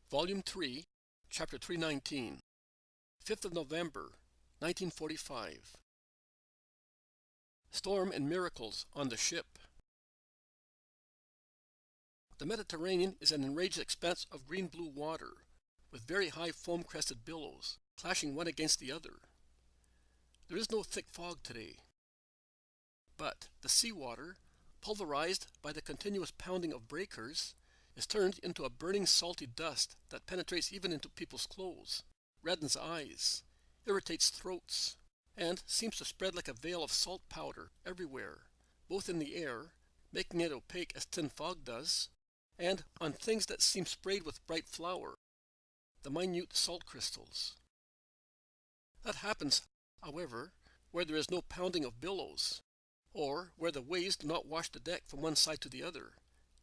Volume 3, Chapter 319, 5th of November, 1945. Storm and Miracles on the Ship. The Mediterranean is an enraged expanse of green-blue water, with very high foam-crested billows, clashing one against the other. There is no thick fog today, but the seawater, pulverized by the continuous pounding of breakers, is turned into a burning salty dust that penetrates even into people's clothes, reddens eyes, irritates throats, and seems to spread like a veil of salt powder everywhere, both in the air, making it opaque as tin fog does, and on things that seem sprayed with bright flour, the minute salt crystals. That happens, however, where there is no pounding of billows, or where the waves do not wash the deck from one side to the other,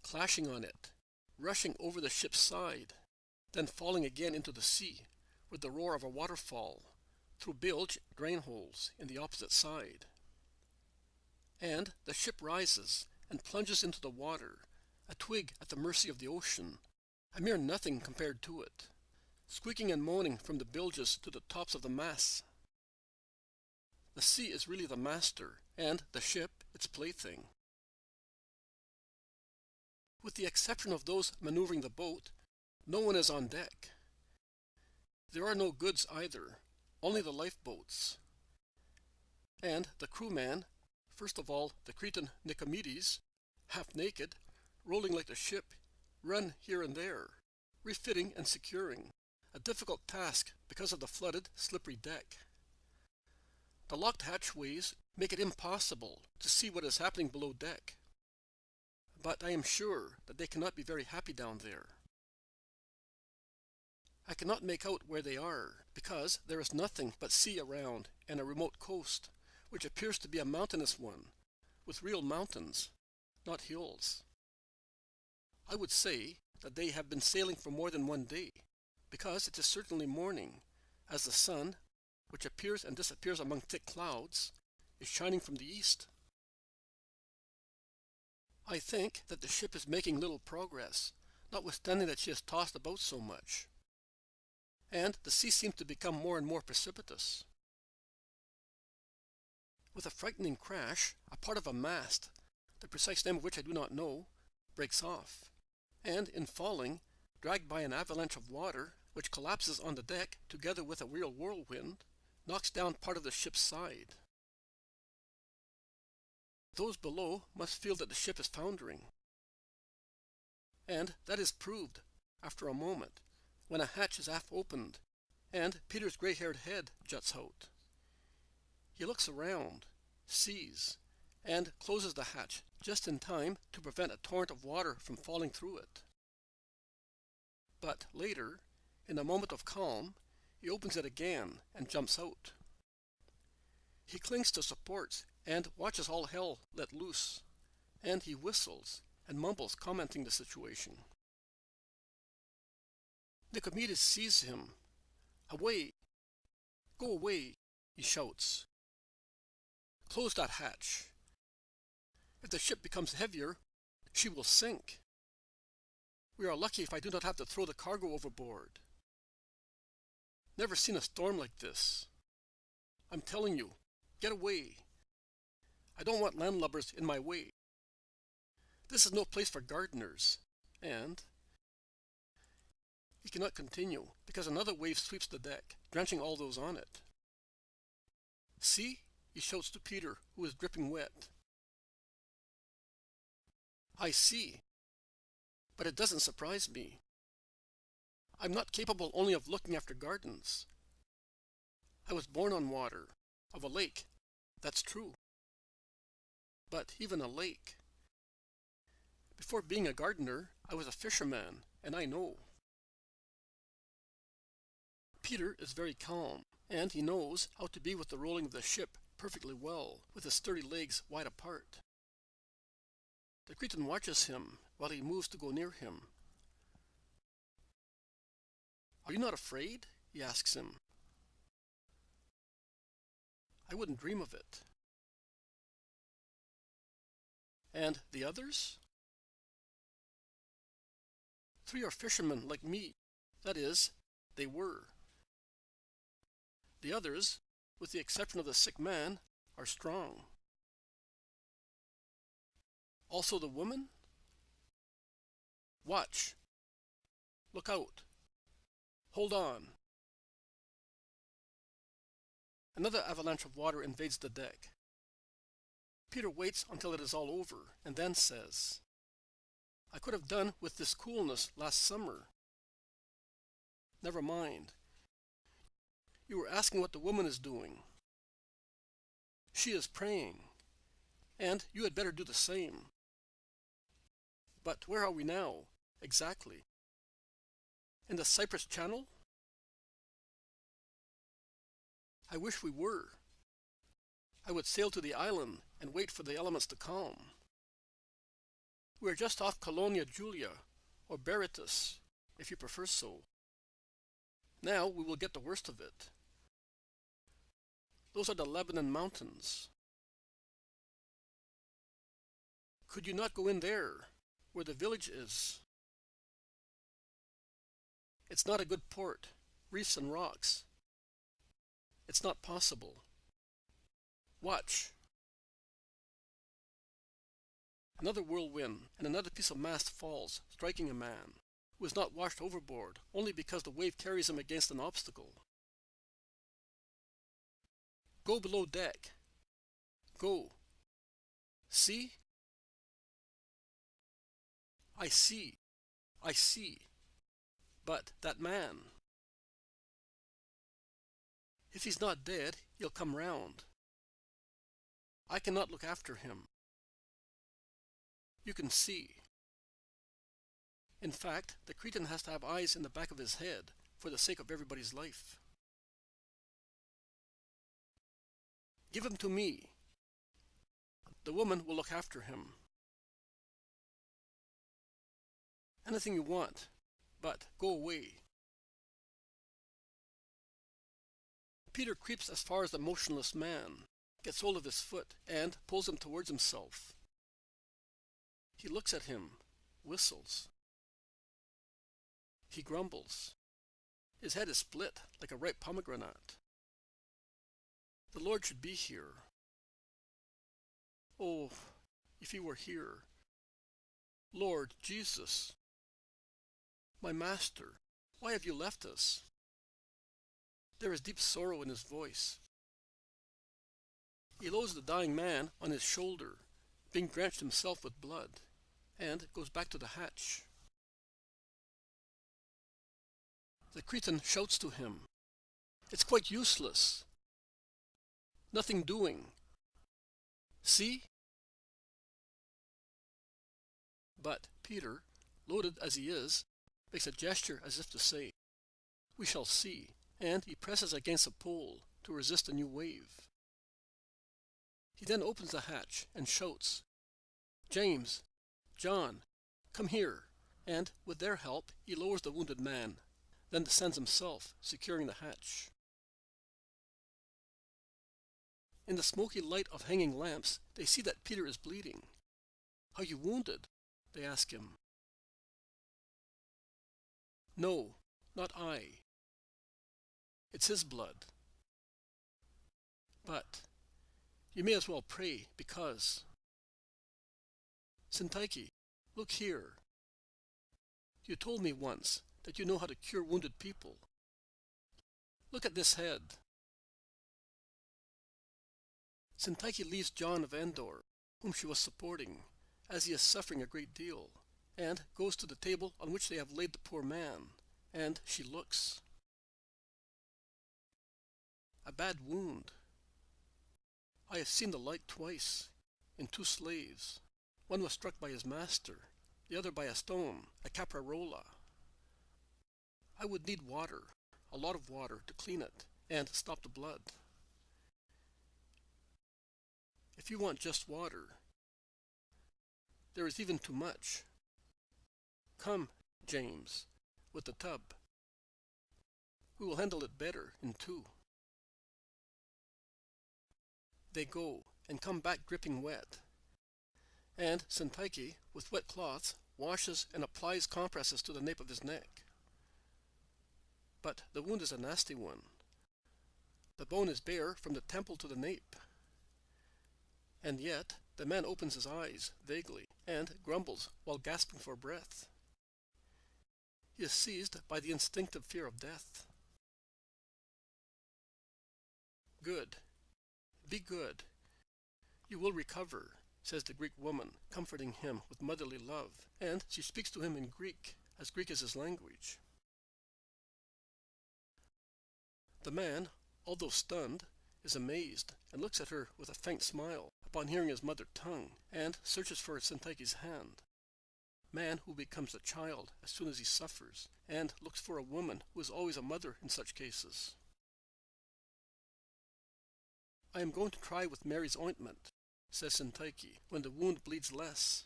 clashing on it, rushing over the ship's side, then falling again into the sea with the roar of a waterfall through bilge drain holes in the opposite side. And the ship rises and plunges into the water, a twig at the mercy of the ocean, a mere nothing compared to it, squeaking and moaning from the bilges to the tops of the masts. The sea is really the master, and the ship its plaything. With the exception of those maneuvering the boat, no one is on deck. There are no goods either, only the lifeboats. And the crewman, first of all the Cretan Nicomedes, half naked, rolling like the ship, run here and there, refitting and securing, a difficult task because of the flooded, slippery deck. The locked hatchways make it impossible to see what is happening below deck. But I am sure that they cannot be very happy down there. I cannot make out where they are, because there is nothing but sea around and a remote coast, which appears to be a mountainous one, with real mountains, not hills. I would say that they have been sailing for more than one day, because it is certainly morning, as the sun, which appears and disappears among thick clouds, is shining from the east. I think that the ship is making little progress, notwithstanding that she is tossed about so much. And the sea seems to become more and more precipitous. With a frightening crash, a part of a mast, the precise name of which I do not know, breaks off, and in falling, dragged by an avalanche of water, which collapses on the deck together with a real whirlwind, knocks down part of the ship's side. Those below must feel that the ship is foundering. And that is proved, after a moment, when a hatch is half opened, and Peter's gray-haired head juts out. He looks around, sees, and closes the hatch just in time to prevent a torrent of water from falling through it. But later, in a moment of calm, he opens it again and jumps out. He clings to supports and watches all hell let loose, and he whistles and mumbles, commenting the situation. Nicomedes sees him. "Away! Go away!" he shouts. "Close that hatch. If the ship becomes heavier, she will sink. We are lucky if I do not have to throw the cargo overboard. Never seen a storm like this. I'm telling you, get away. I don't want landlubbers in my way. This is no place for gardeners." And he cannot continue, because another wave sweeps the deck, drenching all those on it. "See," he shouts to Peter, who is dripping wet. "I see, but it doesn't surprise me. I'm not capable only of looking after gardens. I was born on water, of a lake, that's true. But even a lake. Before being a gardener, I was a fisherman, and I know." Peter is very calm, and he knows how to be with the rolling of the ship perfectly well, with his sturdy legs wide apart. The Cretan watches him while he moves to go near him. "Are you not afraid?" he asks him. "I wouldn't dream of it." "And the others?" "3 are fishermen like me, That is, they were. The others, with the exception of the sick man, are strong. Also the woman? Watch. Look out. Hold on. Another avalanche of water invades the deck. Peter waits until it is all over and then says, I could have done with this coolness last summer. Never mind. You were asking what the woman is doing. She is praying, and you had better do the same. But where are we now, exactly? In the Cyprus Channel? I wish we were. I would sail to the island and wait for the elements to calm. We are just off Colonia Julia, or Berytus, if you prefer so. Now we will get the worst of it. Those are the Lebanon mountains. Could you not go in there, where the village is? It's not a good port, reefs and rocks. It's not possible. Watch. Another whirlwind, and another piece of mast falls, striking a man, who is not washed overboard, only because the wave carries him against an obstacle. Go below deck. Go. See? I see. I see. But that man. If he's not dead, he'll come round. I cannot look after him. You can see. In fact, the Cretan has to have eyes in the back of his head for the sake of everybody's life. Give him to me. The woman will look after him. Anything you want, but go away. Peter creeps as far as the motionless man, gets hold of his foot, and pulls him towards himself. He looks at him, whistles. He grumbles. His head is split like a ripe pomegranate. The Lord should be here. Oh, if he were here. Lord Jesus, my Master, why have you left us? There is deep sorrow in his voice. He loads the dying man on his shoulder, being drenched himself with blood, and goes back to the hatch. The Cretan shouts to him, It's quite useless. Nothing doing. See? But Peter, loaded as he is, makes a gesture as if to say, We shall see, and he presses against a pole to resist a new wave. He then opens the hatch and shouts, James, John, come here, and with their help he lowers the wounded man, then descends himself, securing the hatch. In the smoky light of hanging lamps, they see that Peter is bleeding. Are you wounded? They ask him. No, not I. It's his blood. But you may as well pray, because... Syntyche, look here. You told me once that you know how to cure wounded people. Look at this head. Syntyche leaves John of Endor, whom she was supporting, as he is suffering a great deal, and goes to the table on which they have laid the poor man, and she looks. A bad wound. I have seen the like twice, in two slaves. One was struck by his master, the other by a stone, a caprarola. I would need water, a lot of water, to clean it and stop the blood. If you want just water, there is even too much. Come, James, with the tub. We will handle it better in two. They go and come back dripping wet. And Syntyche, with wet cloths, washes and applies compresses to the nape of his neck. but the wound is a nasty one. The bone is bare from the temple to the nape. And yet the man opens his eyes vaguely and grumbles while gasping for breath. He is seized by the instinctive fear of death. Good. Be good. You will recover, says the Greek woman, comforting him with motherly love, and she speaks to him in Greek, as Greek is his language. The man, although stunned, is amazed and looks at her with a faint smile upon hearing his mother tongue, and searches for Sintaiki's hand. Man who becomes a child as soon as he suffers, and looks for a woman who is always a mother in such cases. I am going to try with Mary's ointment, says Sintaiki, when the wound bleeds less.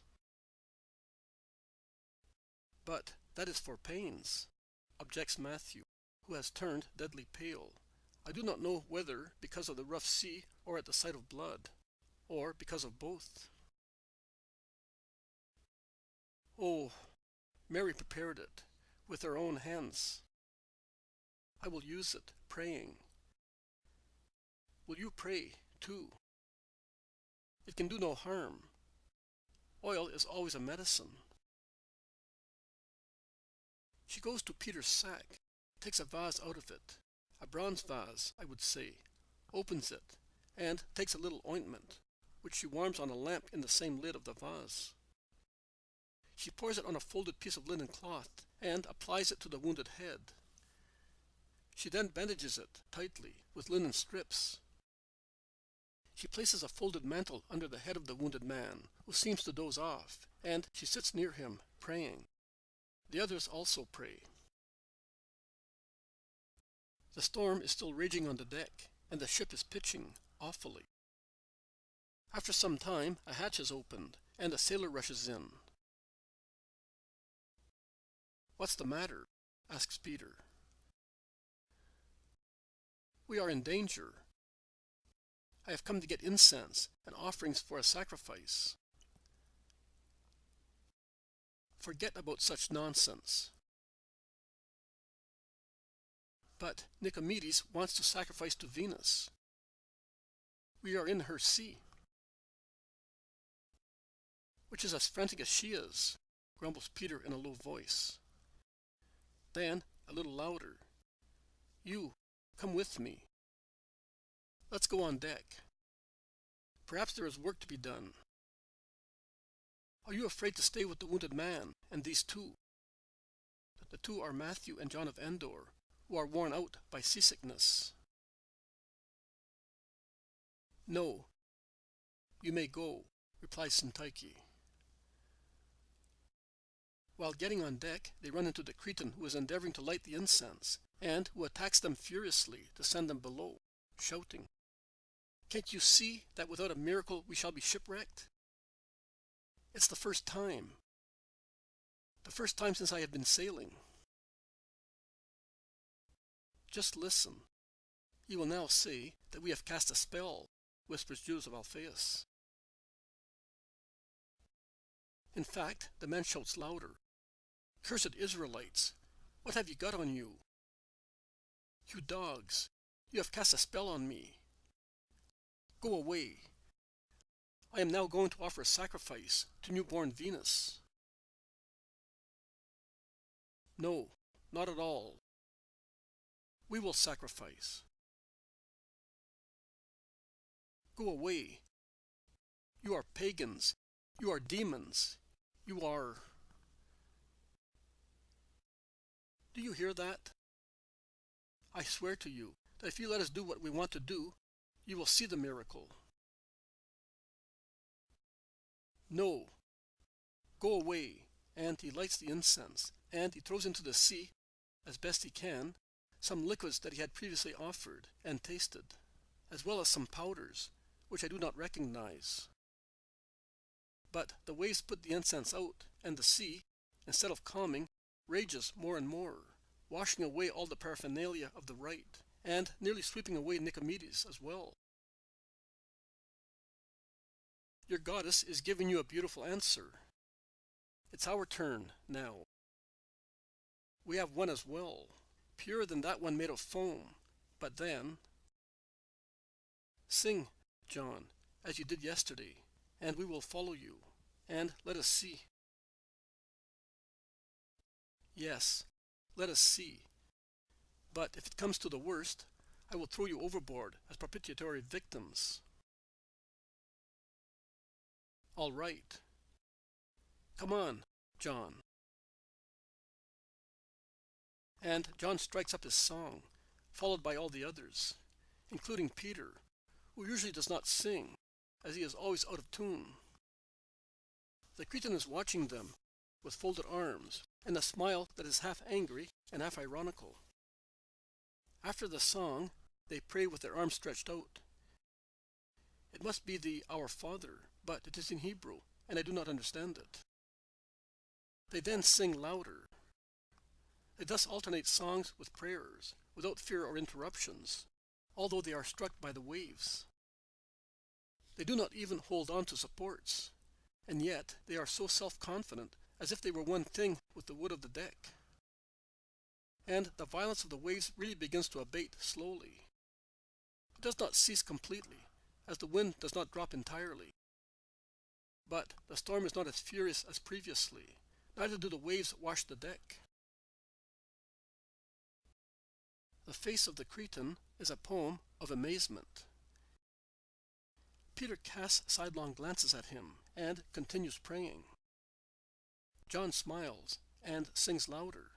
But that is for pains, objects Matthew, who has turned deadly pale. I do not know whether because of the rough sea or at the sight of blood, or because of both. Oh, Mary prepared it with her own hands. I will use it, praying. Will you pray, too? It can do no harm. Oil is always a medicine. She goes to Peter's sack, takes a vase out of it, a bronze vase, I would say, opens it, and takes a little ointment, which she warms on a lamp in the same lid of the vase. She pours it on a folded piece of linen cloth and applies it to the wounded head. She then bandages it tightly with linen strips. She places a folded mantle under the head of the wounded man, who seems to doze off, and she sits near him, praying. The others also pray. The storm is still raging on the deck, and the ship is pitching awfully. After some time, a hatch is opened, and a sailor rushes in. "What's the matter?" asks Peter. "We are in danger. I have come to get incense and offerings for a sacrifice." "Forget about such nonsense." "But Nicomedes wants to sacrifice to Venus. We are in her sea." "Which is as frantic as she is," grumbles Peter in a low voice. Then, a little louder, "You, come with me. Let's go on deck. Perhaps there is work to be done. Are you afraid to stay with the wounded man and these two?" The two are Matthew and John of Endor, who are worn out by seasickness. "No, you may go," replies Sintaiki. While getting on deck, they run into the Cretan who is endeavoring to light the incense, and who attacks them furiously to send them below, shouting, "Can't you see that without a miracle we shall be shipwrecked? It's the first time. The first time since I have been sailing." "Just listen. You will now say that we have cast a spell," whispers Judas of Alphaeus. In fact, the man shouts louder, "Cursed Israelites, what have you got on you? You dogs, you have cast a spell on me. Go away. I am now going to offer a sacrifice to newborn Venus." "No, not at all. We will sacrifice." "Go away. You are pagans. You are demons. You are—" "Do you hear that? I swear to you that if you let us do what we want to do, you will see the miracle." "No. Go away." And he lights the incense, and he throws into the sea, as best he can, some liquids that he had previously offered and tasted, as well as some powders, which I do not recognize. But the waves put the incense out, and the sea, instead of calming, rages more and more, washing away all the paraphernalia of the rite, and nearly sweeping away Nicomedes as well. Your goddess is giving you a beautiful answer. It's our turn now. We have one as well. purer than that one made of foam. But then, sing, John, as you did yesterday, and we will follow you, and let us see. Yes, let us see. But if it comes to the worst, I will throw you overboard as propitiatory victims. All right. Come on, John. And John strikes up his song, followed by all the others, including Peter, who usually does not sing, as he is always out of tune. The Cretan is watching them with folded arms and a smile that is half angry and half ironical. After the song, they pray with their arms stretched out. It must be the Our Father, but it is in Hebrew, and I do not understand it. They then sing louder. They thus alternate songs with prayers, without fear or interruptions, although they are struck by the waves. They do not even hold on to supports, and yet they are so self-confident, as if they were one thing with the wood of the deck. And the violence of the waves really begins to abate slowly. It does not cease completely, as the wind does not drop entirely. But the storm is not as furious as previously, neither do the waves wash the deck. The face of the Cretan is a poem of amazement. Peter casts sidelong glances at him and continues praying. John smiles and sings louder.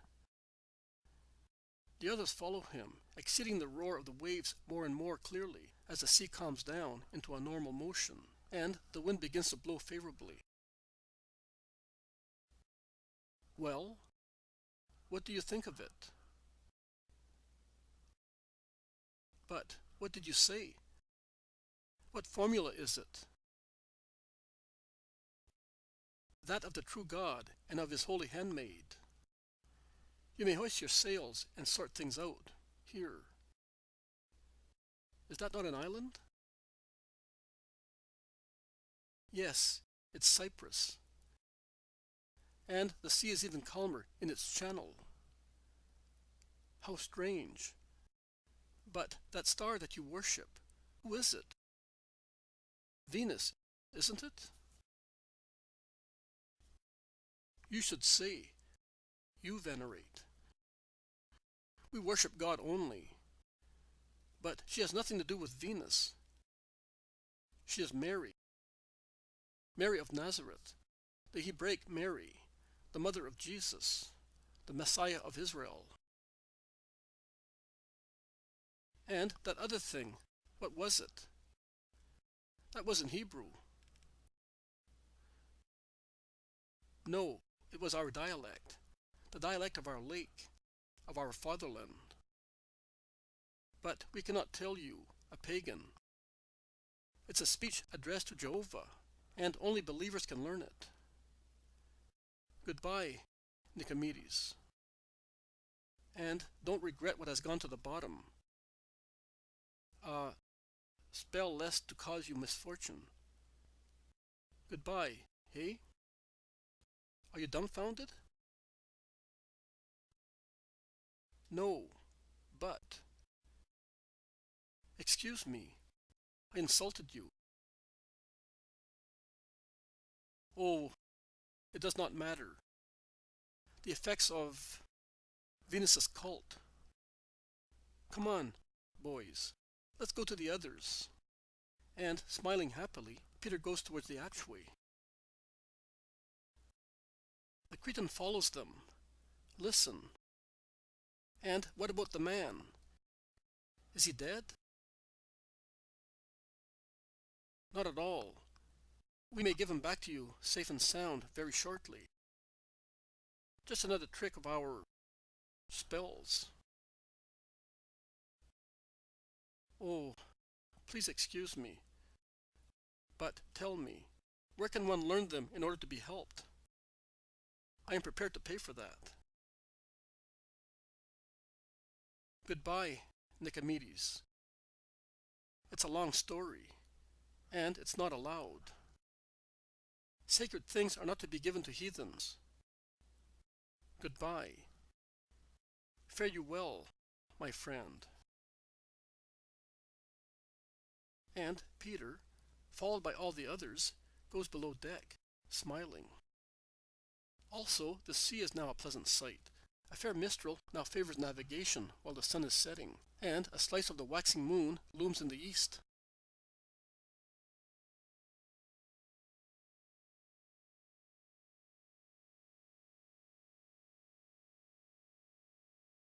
The others follow him, exceeding the roar of the waves more and more clearly as the sea calms down into a normal motion and the wind begins to blow favorably. Well, what do you think of it? But what did you say? What formula is it? That of the true God and of his holy handmaid. You may hoist your sails and sort things out here. Is that not an island? Yes, it's Cyprus. And the sea is even calmer in its channel. How strange. But that star that you worship, who is it? Venus, isn't it? You should say, you venerate. We worship God only. But she has nothing to do with Venus. She is Mary. Mary of Nazareth, the Hebraic Mary, the mother of Jesus, the Messiah of Israel. And that other thing, what was it? That was in Hebrew. No, it was our dialect, the dialect of our lake, of our fatherland. But we cannot tell you, a pagan. It's a speech addressed to Jehovah, and only believers can learn it. Goodbye, Nicomedes. And don't regret what has gone to the bottom. Spell lest to cause you misfortune. Goodbye, hey? Are you dumbfounded? No, but... Excuse me, I insulted you. Oh, it does not matter. The effects of Venus's cult. Come on, boys, let's go to the others. And, smiling happily, Peter goes towards the archway. The Cretan follows them. Listen. And what about the man? Is he dead? Not at all. We may give him back to you safe and sound very shortly. Just another trick of our spells. Oh, please excuse me. But tell me, where can one learn them in order to be helped? I am prepared to pay for that. Goodbye, Nicomedes. It's a long story, and it's not allowed. Sacred things are not to be given to heathens. Goodbye. Fare you well, my friend. And Peter, followed by all the others, goes below deck, smiling. Also, the sea is now a pleasant sight. A fair mistral now favors navigation while the sun is setting, and a slice of the waxing moon looms in the east.